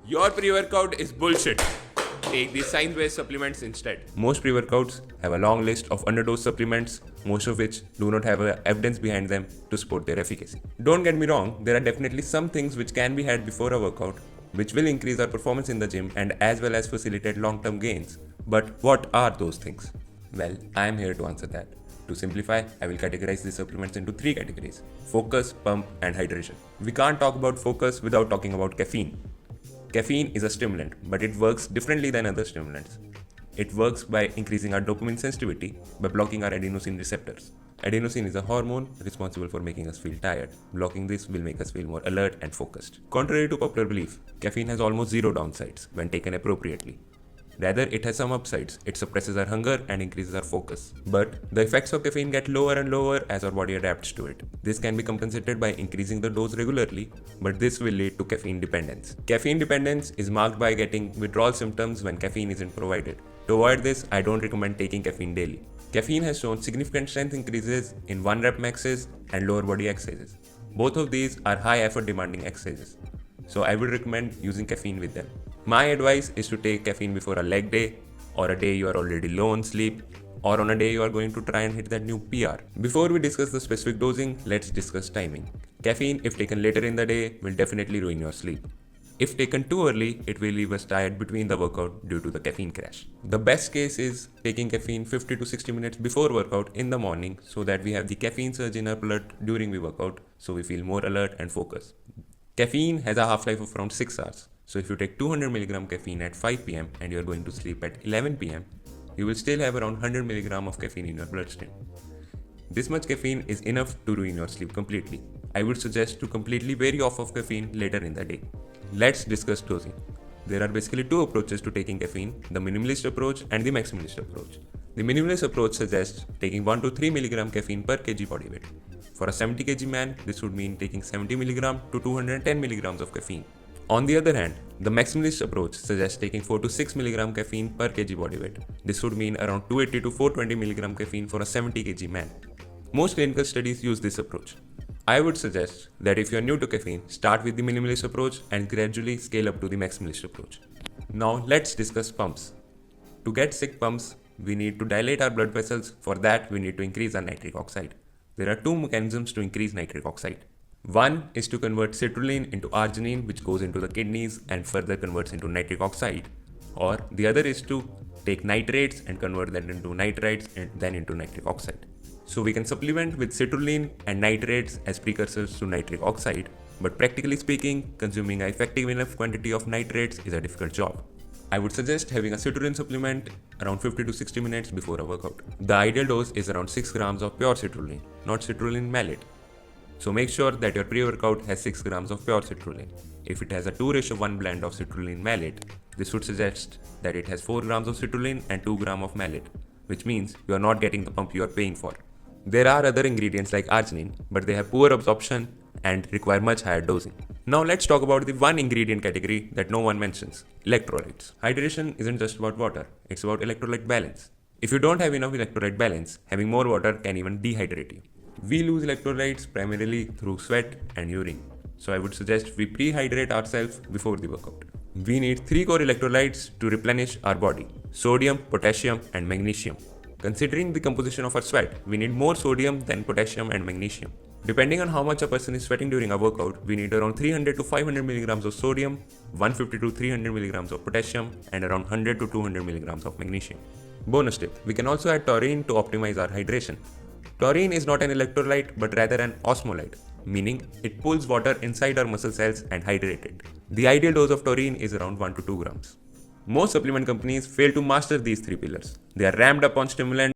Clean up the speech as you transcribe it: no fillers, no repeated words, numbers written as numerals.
Your pre-workout is bullshit. Take these science-based supplements instead. Most pre-workouts have a long list of underdosed supplements, most of which do not have evidence behind them to support their efficacy. Don't get me wrong, there are definitely some things which can be had before a workout, which will increase our performance in the gym and as well as facilitate long-term gains. But what are those things? Well, I am here to answer that. To simplify, I will categorize these supplements into three categories: focus, pump, and hydration. We can't talk about focus without talking about caffeine. Caffeine is a stimulant, but it works differently than other stimulants. It works by increasing our dopamine sensitivity by blocking our adenosine receptors. Adenosine is a hormone responsible for making us feel tired. Blocking this will make us feel more alert and focused. Contrary to popular belief, caffeine has almost zero downsides when taken appropriately. Rather, it has some upsides. It suppresses our hunger and increases our focus. But the effects of caffeine get lower and lower as our body adapts to it. This can be compensated by increasing the dose regularly, but this will lead to caffeine dependence. Caffeine dependence is marked by getting withdrawal symptoms when caffeine isn't provided. To avoid this, I don't recommend taking caffeine daily. Caffeine has shown significant strength increases in 1 rep maxes and lower body exercises. Both of these are high effort demanding exercises, so I would recommend using caffeine with them. My advice is to take caffeine before a leg day, or a day you are already low on sleep, or on a day you are going to try and hit that new PR. Before we discuss the specific dosing, let's discuss timing. Caffeine, if taken later in the day, will definitely ruin your sleep. If taken too early, it will leave us tired between the workout due to the caffeine crash. The best case is taking caffeine 50 to 60 minutes before workout in the morning so that we have the caffeine surge in our blood during the workout so we feel more alert and focused. Caffeine has a half-life of around 6 hours. So if you take 200 mg caffeine at 5 pm and you are going to sleep at 11 pm, you will still have around 100 mg of caffeine in your bloodstream. This much caffeine is enough to ruin your sleep completely. I would suggest to completely vary off of caffeine later in the day. Let's discuss dosing. There are basically two approaches to taking caffeine: the minimalist approach and the maximalist approach. The minimalist approach suggests taking 1 to 3 mg caffeine per kg body weight. For a 70 kg man, this would mean taking 70 mg to 210 mg of caffeine. On the other hand, the maximalist approach suggests taking 4 to 6 mg caffeine per kg body weight. This would mean around 280 to 420 mg caffeine for a 70 kg man. Most clinical studies use this approach. I would suggest that if you are new to caffeine, start with the minimalist approach and gradually scale up to the maximalist approach. Now let's discuss pumps. To get sick pumps, we need to dilate our blood vessels. For that, we need to increase our nitric oxide. There are two mechanisms to increase nitric oxide. One is to convert citrulline into arginine, which goes into the kidneys and further converts into nitric oxide. Or the other is to take nitrates and convert that into nitrites and then into nitric oxide. So we can supplement with citrulline and nitrates as precursors to nitric oxide, but practically speaking, consuming an effective enough quantity of nitrates is a difficult job. I would suggest having a citrulline supplement around 50 to 60 minutes before a workout. The ideal dose is around 6 grams of pure citrulline, not citrulline malate. So make sure that your pre-workout has 6 grams of pure citrulline. If it has a 2:1 blend of citrulline malate, this would suggest that it has 4 grams of citrulline and 2 grams of malate, which means you are not getting the pump you are paying for. There are other ingredients like arginine, but they have poor absorption and require much higher dosing. Now let's talk about the one ingredient category that no one mentions: electrolytes. Hydration isn't just about water, it's about electrolyte balance. If you don't have enough electrolyte balance, having more water can even dehydrate you. We lose electrolytes primarily through sweat and urine, so I would suggest we prehydrate ourselves before the workout. We need 3 core electrolytes to replenish our body: sodium, potassium, and magnesium. Considering the composition of our sweat, we need more sodium than potassium and magnesium. Depending on how much a person is sweating during a workout, we need around 300 to 500 milligrams of sodium, 150 to 300 milligrams of potassium, and around 100 to 200 milligrams of magnesium. Bonus tip: we can also add taurine to optimize our hydration. Taurine is not an electrolyte but rather an osmolyte, meaning it pulls water inside our muscle cells and hydrates it. The ideal dose of taurine is around 1 to 2 grams. Most supplement companies fail to master these three pillars. They are rammed up on stimulants